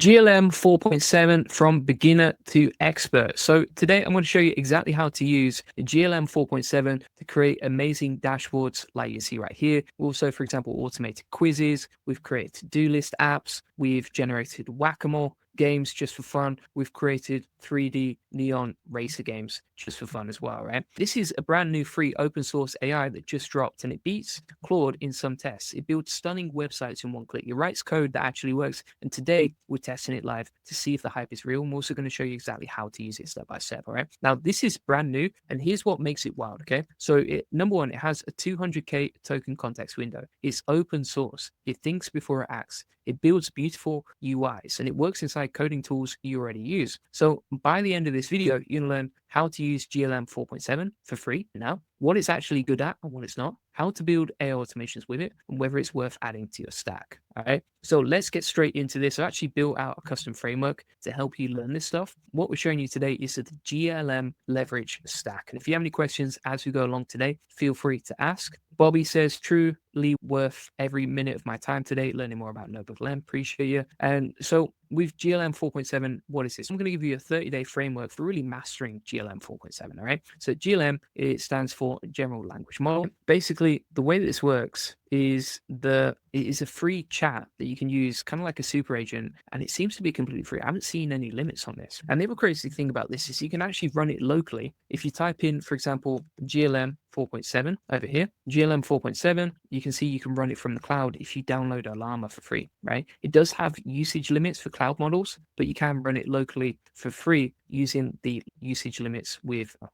GLM 4.7 from beginner to expert. So today I'm going to show you exactly how to use GLM 4.7 to create amazing dashboards like you see right here. Also, for example, automated quizzes. We've created to-do list apps. We've generated whack-a-mole games just for fun. We've created 3D neon racer games just for fun as well, right? This is a brand new free open source AI that just dropped and it beats Claude in some tests. It builds stunning websites in one click. It writes code that actually works. And today we're testing it live to see if the hype is real. I'm also going to show you exactly how to use it step by step, all right? Now, this is brand new and here's what makes it wild, okay? So number one, it has a 200K token context window. It's open source. It thinks before it acts. It builds beautiful UIs and it works inside coding tools you already use. So by the end of this video, you're going to learn how to use GLM 4.7 for free now, what it's actually good at and what it's not, how to build AI automations with it, and whether it's worth adding to your stack. All right. So let's get straight into this. I actually built out a custom framework to help you learn this stuff. What we're showing you today is the GLM leverage stack. And if you have any questions as we go along today, feel free to ask. Bobby says, truly worth every minute of my time today, learning more about Notebook LM. Appreciate you. And so with GLM 4.7, what is this? I'm going to give you a 30-day framework for really mastering GLM 4.7, all right? So GLM, it stands for General Language Model. Basically, the way that this works is it is a free chat that you can use kind of like a super agent, and it seems to be completely free. I haven't seen any limits on this. And the other crazy thing about this is you can actually run it locally. If you type in, for example, GLM 4.7 over here, GLM 4.7, you can see you can run it from the cloud if you download Llama for free, right? It does have usage limits for cloud models, but you can run it locally for free using the usage limits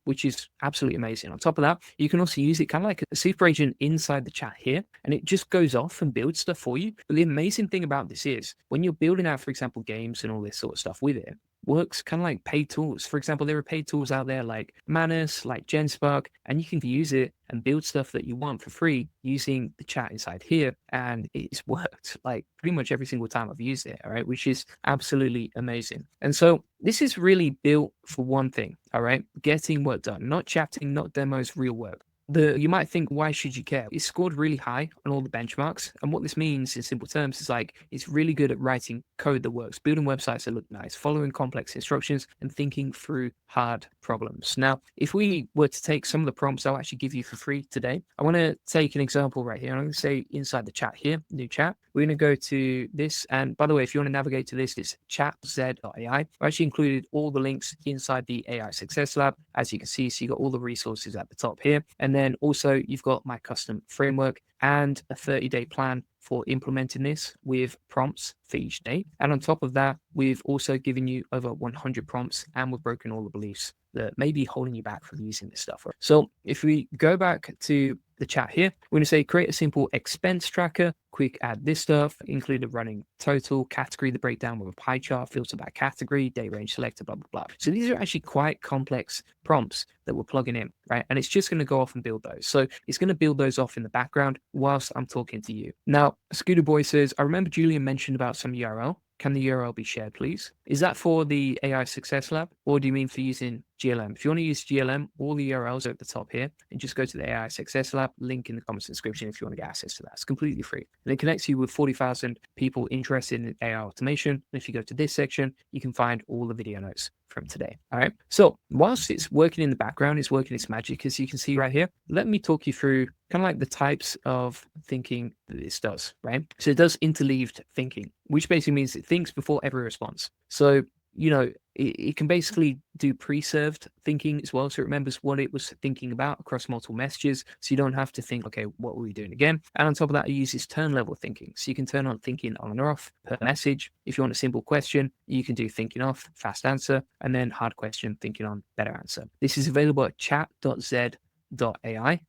which is absolutely amazing. On top of that, you can also use it kind of like a super agent inside the chat here, and it just goes off and builds stuff for you. But the amazing thing about this is when you're building out, for example, games and all this sort of stuff with it, works kind of like paid tools. For example, there are paid tools out there like Manus, like GenSpark, and you can use it and build stuff that you want for free using the chat inside here. And it's worked like pretty much every single time I've used it, all right, which is absolutely amazing. And so this is really built for one thing, all right, getting work done, not chatting, not demos, real work. You might think, why should you care? It's scored really high on all the benchmarks. And what this means in simple terms is like, it's really good at writing code that works, building websites that look nice, following complex instructions, and thinking through hard problems. Now, if we were to take some of the prompts I'll actually give you for free today, I want to take an example right here. I'm going to say inside the chat here, new chat, we're going to go to this. And by the way, if you want to navigate to this, it's chatz.ai. I actually included all the links inside the AI Success Lab, as you can see. So you got all the resources at the top here. And then also you've got my custom framework and a 30-day plan for implementing this with prompts for each day. And on top of that, we've also given you over 100 prompts and we've broken all the beliefs that may be holding you back from using this stuff. So if we go back to the chat here, we're going to say create a simple expense tracker, quick add this stuff, include a running total, category, the breakdown with a pie chart, filter by category, date range selector, blah, blah, blah. So these are actually quite complex prompts that we're plugging in, right? And it's just going to go off and build those. So it's going to build those off in the background whilst I'm talking to you. Now, Scooter Boy says, I remember Julian mentioned about some URL. Can the URL be shared, please? Is that for the AI Success Lab, or do you mean for using GLM? If you want to use GLM, all the URLs are at the top here, and just go to the AI Success Lab, link in the comments description if you want to get access to that. It's completely free. And it connects you with 40,000 people interested in AI automation. And if you go to this section, you can find all the video notes from today. All right. So whilst it's working in the background, it's working its magic, as you can see right here. Let me talk you through kind of like the types of thinking that this does, right? So it does interleaved thinking, which basically means it thinks before every response. So, you know, it can basically do pre-served thinking as well. So it remembers what it was thinking about across multiple messages. So you don't have to think, okay, what were we doing again? And on top of that, it uses turn level thinking. So you can turn on thinking on and off per message. If you want a simple question, you can do thinking off, fast answer, and then hard question, thinking on, better answer. This is available at chat.z.ai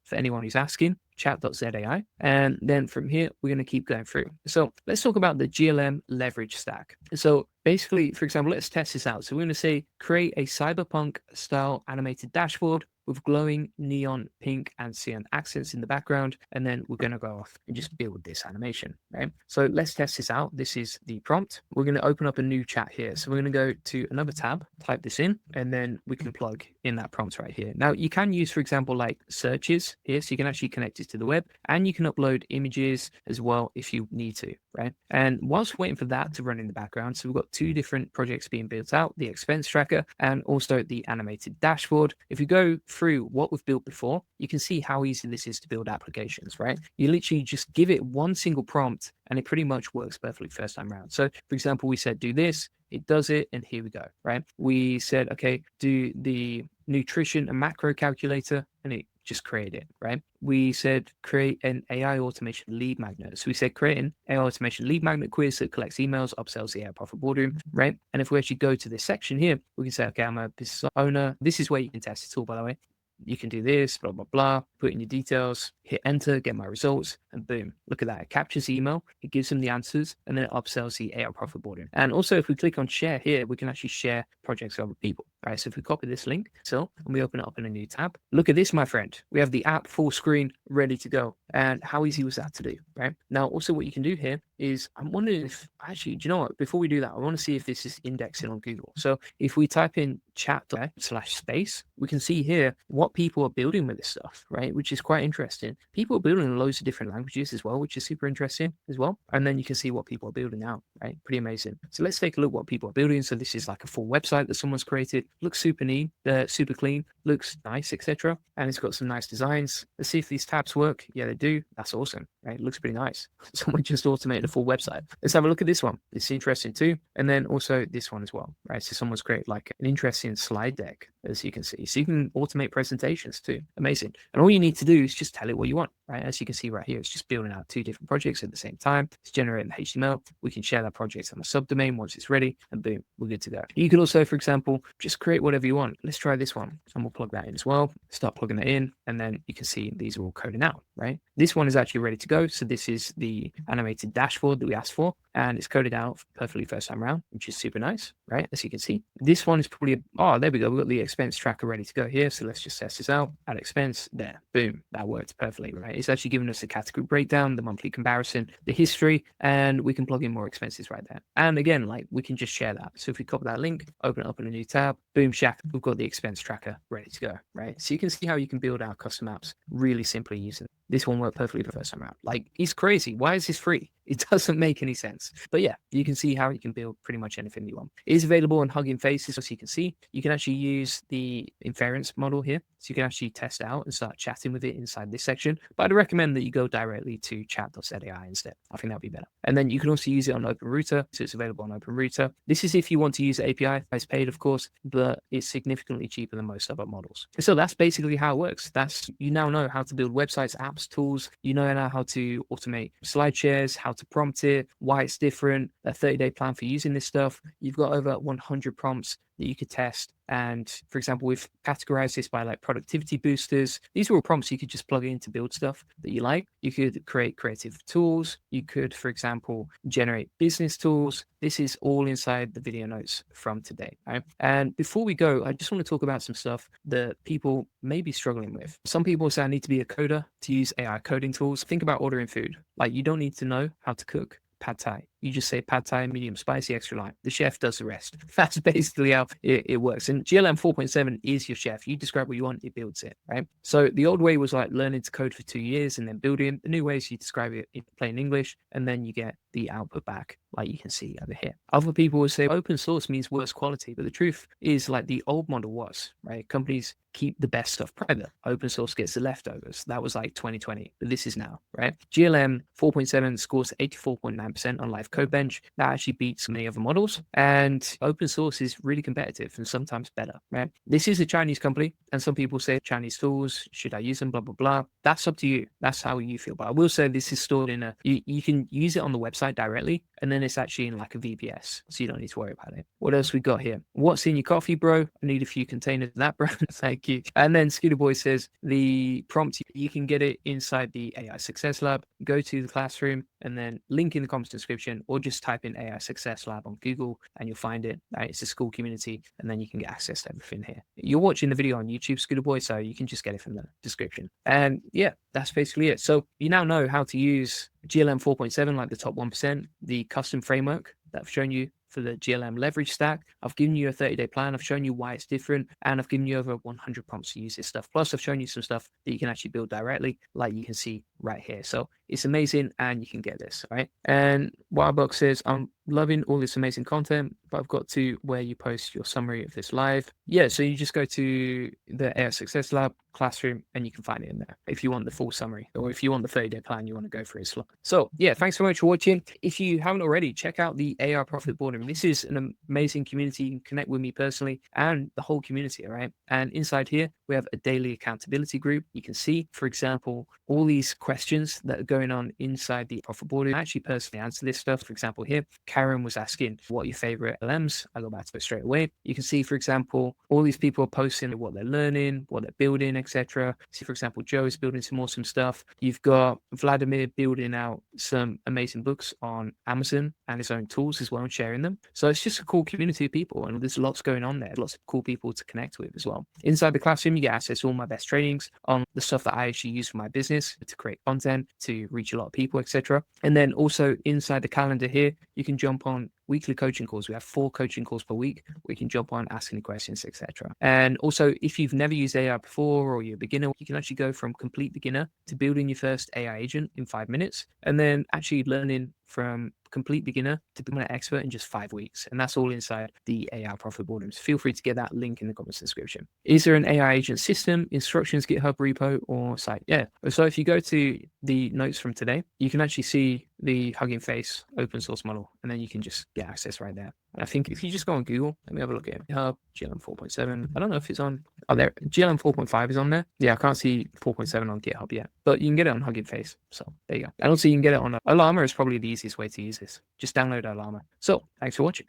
for anyone who's asking, chat.zai. And then from here, we're going to keep going through. So let's talk about the GLM leverage stack. So basically, for example, let's test this out. So we're going to say, create a cyberpunk style animated dashboard with glowing neon pink and cyan accents in the background. And then we're going to go off and just build this animation, right? So let's test this out. This is the prompt. We're going to open up a new chat here. So we're going to go to another tab, type this in, and then we can plug in that prompt right here. Now you can use, for example, like searches here. So you can actually connect it to the web, and you can upload images as well if you need to, right? And whilst waiting for that to run in the background, so we've got two different projects being built out, the expense tracker and also the animated dashboard. If you go through what we've built before, you can see how easy this is to build applications, right? You literally just give it one single prompt and it pretty much works perfectly first time around. So for example, we said do this, it does it, and here we go, right? We said, okay, do the nutrition and macro calculator, and it just create it, right? We said create an AI automation lead magnet. So we said create an AI automation lead magnet quiz that collects emails, upsells the AI profit boardroom, right? And if we actually go to this section here, we can say, okay, I'm a business owner. This is where you can test it all, by the way. You can do this, blah, blah, blah, put in your details, hit enter, get my results, and boom, look at that. It captures the email, it gives them the answers, and then it upsells the AI profit boardroom. And also, if we click on share here, we can actually share projects with other people. All right, so if we copy this link, and we open it up in a new tab, look at this, my friend. We have the app full screen ready to go. And how easy was that to do, right? Now, also what you can do here is, I'm wondering if, actually, do you know what? Before we do that, I want to see if this is indexing on Google. So if we type in chat./space, we can see here what people are building with this stuff, right? Which is quite interesting. People are building in loads of different languages as well, which is super interesting as well. And then you can see what people are building now, right? Pretty amazing. So let's take a look what people are building. So this is like a full website that someone's created. Looks super neat, super clean, looks nice, etc. And it's got some nice designs. Let's see if these tabs work. Yeah, they do. That's awesome, right? It looks pretty nice. Someone just automated a full website. Let's have a look at this one. It's interesting too. And then also this one as well, right? So someone's created like an interesting slide deck, as you can see. So you can automate presentations too. Amazing. And all you need to do is just tell it what you want, right? As you can see right here, it's just building out two different projects at the same time. It's generating the HTML. We can share that project on a subdomain once it's ready, and boom, we're good to go. You could also, for example, just create whatever you want. Let's try this one, and we'll plug that in as well. Start plugging that in, and then you can see these are all coding out, right? This one is actually ready to go. So this is the animated dashboard that we asked for, and it's coded out perfectly first time around, which is super nice, right? As you can see, this one is probably, oh, there we go. We've got the expense tracker ready to go here. So let's just test this out. Add expense there, boom, that worked perfectly, right? It's actually giving us a category breakdown, the monthly comparison, the history, and we can plug in more expenses right there. And again, like we can just share that. So if we copy that link, open it up in a new tab, boom, shack, we've got the expense tracker ready to go, right? So you can see how you can build our custom apps really simply using this one. Worked perfectly the first time around. Like, it's crazy. Why is this free? It doesn't make any sense. But yeah, you can see how you can build pretty much anything you want. It is available on Hugging Faces, as you can see. You can actually use the inference model here. So you can actually test it out and start chatting with it inside this section. But I'd recommend that you go directly to chat.ai instead. I think that'd be better. And then you can also use it on OpenRouter. So it's available on OpenRouter. This is if you want to use the API. It's paid, of course, but it's significantly cheaper than most other models. So that's basically how it works. You now know how to build websites, apps, tools. You know now how to automate slide shares, how to prompt it, why it's different, a 30-day plan for using this stuff. You've got over 100 prompts that you could test. And for example, we've categorized this by like productivity boosters. These are all prompts you could just plug in to build stuff that you like. You could create creative tools. You could, for example, generate business tools. This is all inside the video notes from today. Right? And before we go, I just want to talk about some stuff that people may be struggling with. Some people say I need to be a coder to use AI coding tools. Think about ordering food. Like, you don't need to know how to cook pad thai. You just say pad thai, medium spicy, extra lime. The chef does the rest. That's basically how it works. And GLM 4.7 is your chef. You describe what you want, it builds it, right? So the old way was like learning to code for 2 years and then building. The new way is you describe it in plain English, and then you get the output back, like you can see over here. Other people will say open source means worse quality, but the truth is, like, the old model was, right? Companies keep the best stuff private. Open source gets the leftovers. That was like 2020, but this is now, right? GLM 4.7 scores 84.9% on live code bench. That actually beats many other models, and open source is really competitive and sometimes better, right? This is a Chinese company, and some people say Chinese tools, should I use them, blah, blah, blah. That's up to you. That's how you feel. But I will say this is stored in you can use it on the website directly, and then it's actually in like a VPS, so you don't need to worry about it. What else we got here? What's in your coffee, bro? I need a few containers of that, bro. Thank you. And then Scooter Boy says the prompt, you can get it inside the AI Success Lab. Go to the classroom and then link in the comments description, or just type in AI Success Lab on Google and you'll find it. It's a school community, and then you can get access to everything here. You're watching the video on YouTube, Scooter Boy, so you can just get it from the description. And yeah, that's basically it. So you now know how to use GLM 4.7, like the top 1%, the custom framework that I've shown you for the GLM leverage stack. I've given you a 30-day plan. I've shown you why it's different, and I've given you over 100 prompts to use this stuff. Plus, I've shown you some stuff that you can actually build directly, like you can see right here. So it's amazing, and you can get this, all right? And Wildbox says, I'm loving all this amazing content, but I've got to where you post your summary of this live. Yeah, so you just go to the AI Success Lab classroom and you can find it in there if you want the full summary, or if you want the 30-day plan you want to go through it. So yeah, thanks so much for watching. If you haven't already, check out the AI Profit Boardroom. This is an amazing community. You can connect with me personally and the whole community, all right? And inside here, we have a daily accountability group. You can see, for example, all these questions that are going on inside the Profit Boardroom. I actually personally answer this stuff. For example, here, Karen was asking, what are your favorite LMs? I go back to it straight away. You can see, for example, all these people are posting what they're learning, what they're building, etc. See, for example, Joe is building some awesome stuff. You've got Vladimir building out some amazing books on Amazon and his own tools as well and sharing them. So it's just a cool community of people, and there's lots going on there, lots of cool people to connect with as well. Inside the classroom, you get access to all my best trainings on the stuff that I actually use for my business to create content, to reach a lot of people, etc. And then also inside the calendar here, you can jump on weekly coaching calls. We have 4 coaching calls per week. We can jump on, ask any questions, etc. And also, if you've never used AI before, or you're a beginner, you can actually go from complete beginner to building your first AI agent in 5 minutes, and then actually learning from complete beginner to become an expert in just 5 weeks. And that's all inside the AI Profit Boardroom. So feel free to get that link in the comments description. Is there an AI agent system, instructions, GitHub repo, or site? Yeah. So if you go to the notes from today, you can actually see the Hugging Face open source model, and then you can just get access right there. I think if you just go on Google, let me have a look at GitHub, GLM 4.7. I don't know if it's on. Oh, there. GLM 4.5 is on there. Yeah, I can't see 4.7 on GitHub yet, but you can get it on Hugging Face. So there you go. And also, you can get it on Alarma. Is probably the easiest way to use this. Just download Alarma. So thanks for watching.